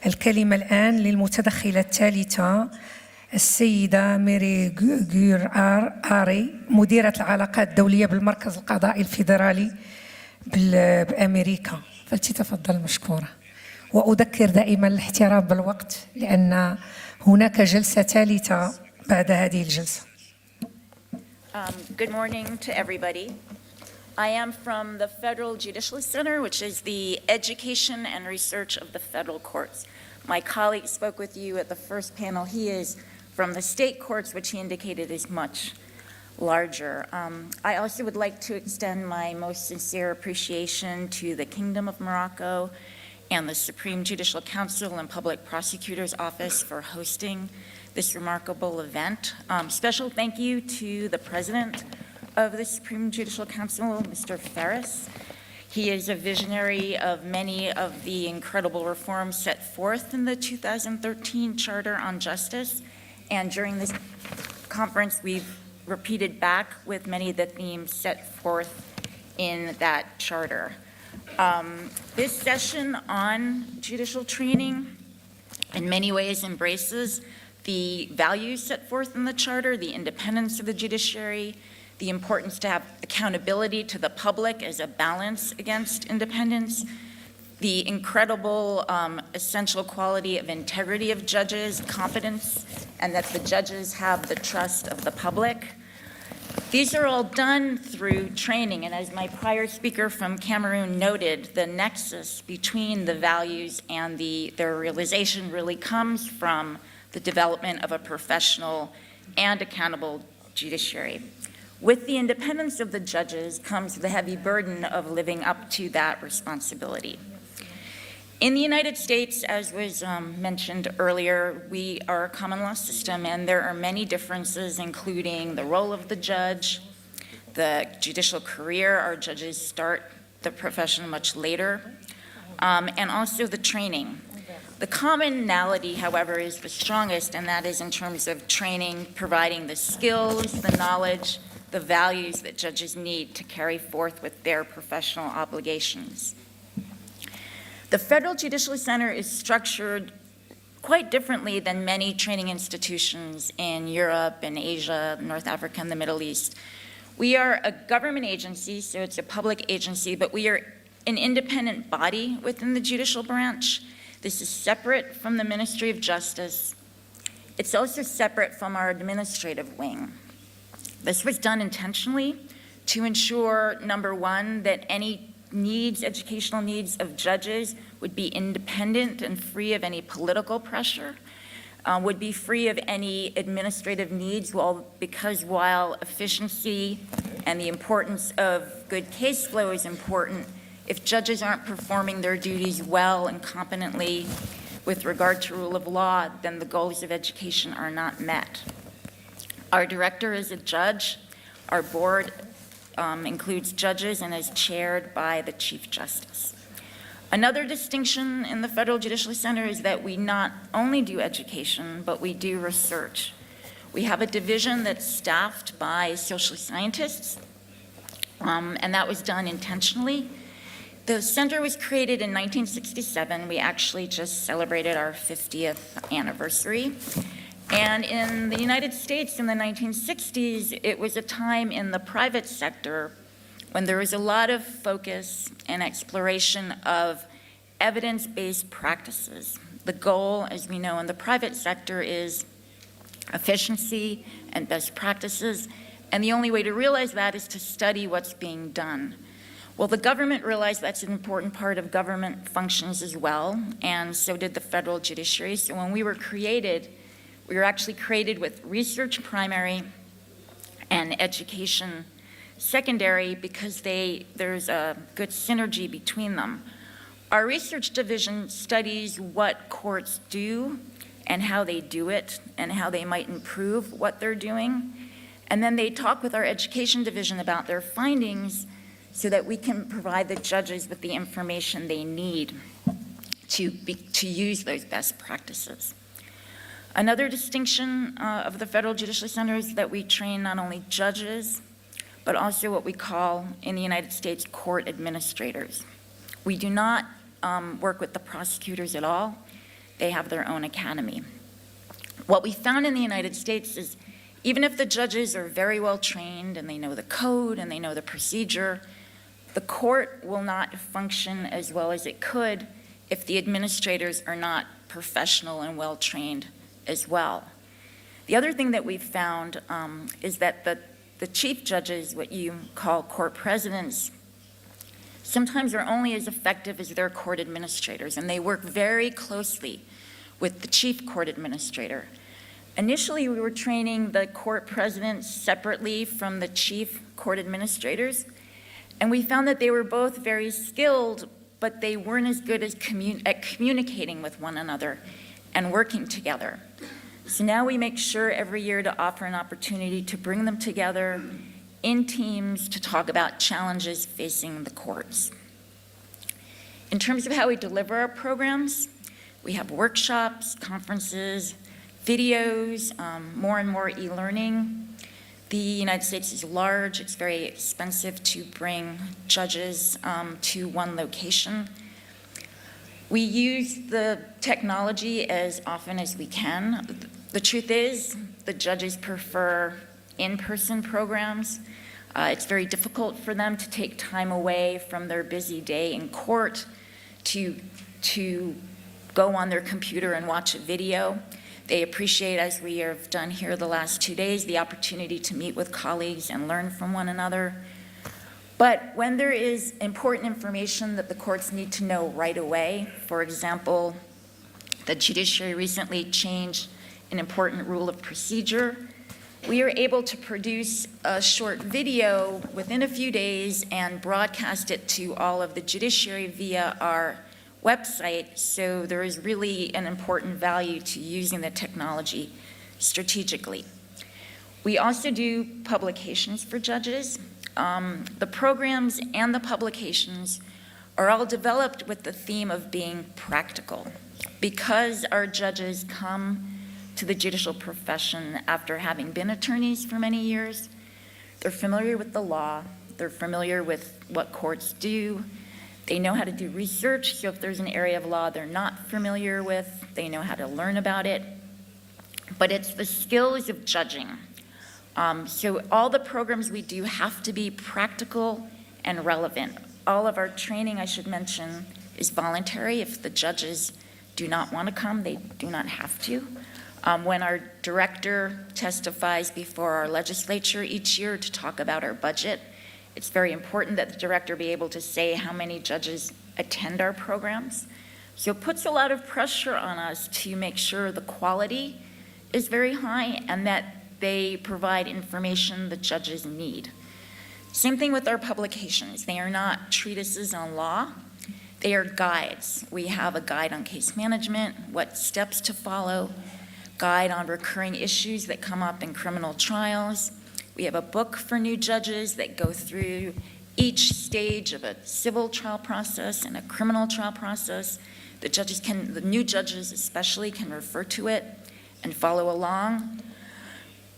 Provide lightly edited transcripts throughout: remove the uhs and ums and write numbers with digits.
الكلمة الآن للمتدخلة الثالثة السيدة ميري آري، مديرة العلاقات الدولية بالمركز القضائي الفيدرالي بأمريكا، فلتتفضل مشكورة. وأذكر دائما الاحترام بالوقت لأن هناك جلسة ثالثة بعد هذه الجلسة. Good morning to everybody. I am from the Federal Judicial Center, which is the education and research of the federal courts. My colleague spoke with you at the first panel. He is from the state courts, which he indicated is much larger. I also would like to extend my most sincere appreciation to the Kingdom of Morocco and the Supreme Judicial Council and Public Prosecutor's Office for hosting this remarkable event. Special thank you to the President of the Supreme Judicial Council, Mr. Ferris. He is a visionary of many of the incredible reforms set forth in the 2013 Charter on Justice. And during this conference, we've repeated back with many of the themes set forth in that charter. This session on judicial training in many ways embraces the values set forth in the charter, the independence of the judiciary, the importance to have accountability to the public as a balance against independence, the incredible essential quality of integrity of judges, competence, and that the judges have the trust of the public. These are all done through training, and as my prior speaker from Cameroon noted, the nexus between the values and their realization really comes from the development of a professional and accountable judiciary. With the independence of the judges comes the heavy burden of living up to that responsibility. In the United States, as was mentioned earlier, we are a common law system, and there are many differences, including the role of the judge, the judicial career. Our judges start the profession much later, and also the training. The commonality, however, is the strongest, and that is in terms of training, providing the skills, the knowledge, the values that judges need to carry forth with their professional obligations. The Federal Judicial Center is structured quite differently than many training institutions in Europe and Asia, North Africa, and the Middle East. We are a government agency, so it's a public agency, but we are an independent body within the judicial branch. This is separate from the Ministry of Justice. It's also separate from our administrative wing. This was done intentionally to ensure, number one, that any needs, educational needs of judges would be independent and free of any political pressure, would be free of any administrative needs, because while efficiency and the importance of good case flow is important, if judges aren't performing their duties well and competently with regard to rule of law, then the goals of education are not met. Our director is a judge. Our board includes judges and is chaired by the Chief Justice. Another distinction in the Federal Judicial Center is that we not only do education, but we do research. We have a division that's staffed by social scientists, and that was done intentionally. The center was created in 1967. We actually just celebrated our 50th anniversary. And in the United States in the 1960s, it was a time in the private sector when there was a lot of focus and exploration of evidence-based practices. The goal, as we know in the private sector, is efficiency and best practices, and the only way to realize that is to study what's being done. Well, the government realized that's an important part of government functions as well, and so did the federal judiciary. So when we were created, we were actually created with research primary and education secondary because there's a good synergy between them. Our research division studies what courts do and how they do it and how they might improve what they're doing. And then they talk with our education division about their findings so that we can provide the judges with the information they need to use those best practices. Another distinction of the Federal Judicial Center is that we train not only judges, but also what we call in the United States court administrators. We do not work with the prosecutors at all. they have their own academy. What we found in the United States is even if the judges are very well trained and they know the code and they know the procedure, the court will not function as well as it could if the administrators are not professional and well trained as well. The other thing that we've found is that the chief judges, what you call court presidents, sometimes are only as effective as their court administrators, and they work very closely with the chief court administrator. Initially, we were training the court presidents separately from the chief court administrators, and we found that they were both very skilled, but they weren't as good as at communicating with one another and working together. So now we make sure every year to offer an opportunity to bring them together in teams to talk about challenges facing the courts. In terms of how we deliver our programs, we have workshops, conferences, videos, more and more e-learning. The United States is large. It's very expensive to bring judges to one location. We use the technology as often as we can. The truth is, the judges prefer in-person programs. It's very difficult for them to take time away from their busy day in court to go on their computer and watch a video. They appreciate, as we have done here the last 2 days, the opportunity to meet with colleagues and learn from one another. But when there is important information that the courts need to know right away, for example, the judiciary recently changed an important rule of procedure, we are able to produce a short video within a few days and broadcast it to all of the judiciary via our website, so there is really an important value to using the technology strategically. We also do publications for judges. The programs and the publications are all developed with the theme of being practical. Because our judges come to the judicial profession after having been attorneys for many years, they're familiar with the law, they're familiar with what courts do, they know how to do research, so if there's an area of law they're not familiar with, they know how to learn about it. But it's the skills of judging. So all the programs we do have to be practical and relevant. All of our training, I should mention, is voluntary. If the judges do not want to come, they do not have to. When our director testifies before our legislature each year to talk about our budget, it's very important that the director be able to say how many judges attend our programs. So it puts a lot of pressure on us to make sure the quality is very high and that they provide information the judges need. Same thing with our publications. They are not treatises on law. They are guides. We have a guide on case management, what steps to follow, guide on recurring issues that come up in criminal trials. We have a book for new judges that go through each stage of a civil trial process and a criminal trial process. The new judges especially can refer to it and follow along.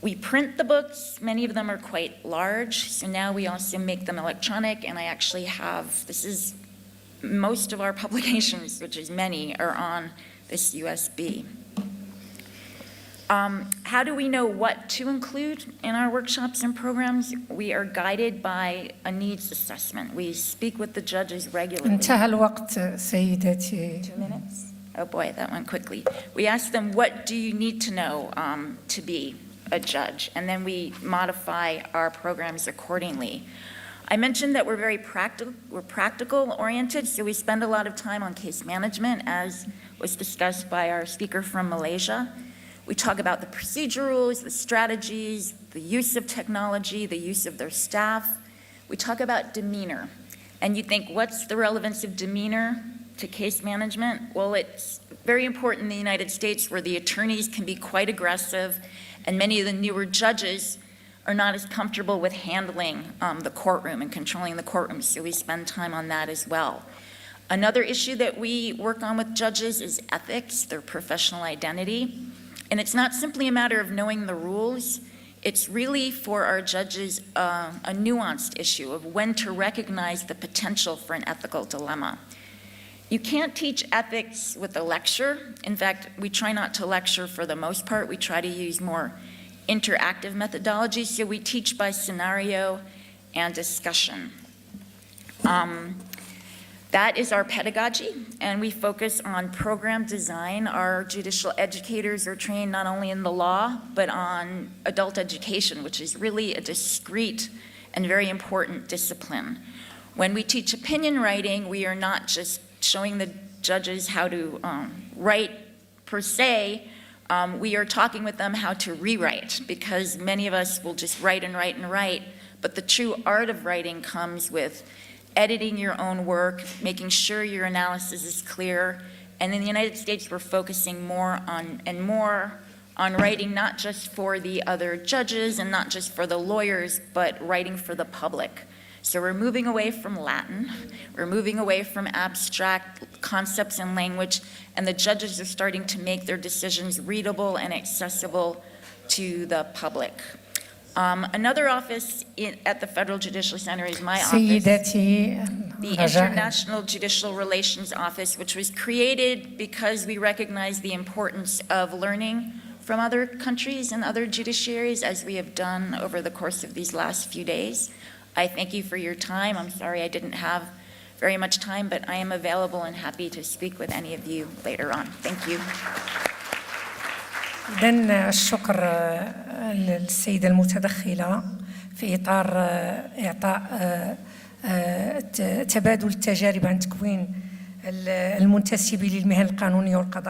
We print the books. Many of them are quite large, so now we also make them electronic, and I actually have, most of our publications, which is many, are on this USB. How do we know what to include in our workshops and programs? We are guided by a needs assessment. We speak with the judges regularly. انتهى الوقت سيدتي. 2 minutes? Oh boy, that went quickly. We ask them, what do you need to know to be a judge? And then we modify our programs accordingly. I mentioned that we're very practical oriented, so we spend a lot of time on case management, as was discussed by our speaker from Malaysia. We talk about the procedure rules, the strategies, the use of technology, the use of their staff. We talk about demeanor. And you think, what's the relevance of demeanor to case management? Well, it's very important in the United States, where the attorneys can be quite aggressive, and many of the newer judges are not as comfortable with handling the courtroom and controlling the courtroom, so we spend time on that as well. Another issue that we work on with judges is ethics, their professional identity. And it's not simply a matter of knowing the rules. It's really, for our judges, a nuanced issue of when to recognize the potential for an ethical dilemma. You can't teach ethics with a lecture. In fact, we try not to lecture for the most part. We try to use more interactive methodologies, so we teach by scenario and discussion. That is our pedagogy, and we focus on program design. Our judicial educators are trained not only in the law, but on adult education, which is really a discrete and very important discipline. When we teach opinion writing, we are not just showing the judges how to write per se. We are talking with them how to rewrite, because many of us will just write and write and write, but the true art of writing comes with editing your own work, making sure your analysis is clear. And in the United States, we're focusing more on writing not just for the other judges and not just for the lawyers, but writing for the public. So we're moving away from Latin, we're moving away from abstract concepts and language, and the judges are starting to make their decisions readable and accessible to the public. Another office at the Federal Judicial Center is my office, the International Judicial Relations Office, which was created because we recognize the importance of learning from other countries and other judiciaries, as we have done over the course of these last few days. I thank you for your time. I'm sorry I didn't have very much time, but I am available and happy to speak with any of you later on. Thank you. إذن الشكر للسيدة المتدخلة في إطار إعطاء تبادل التجارب عن تكوين المنتسبين للمهن القانونية والقضائية.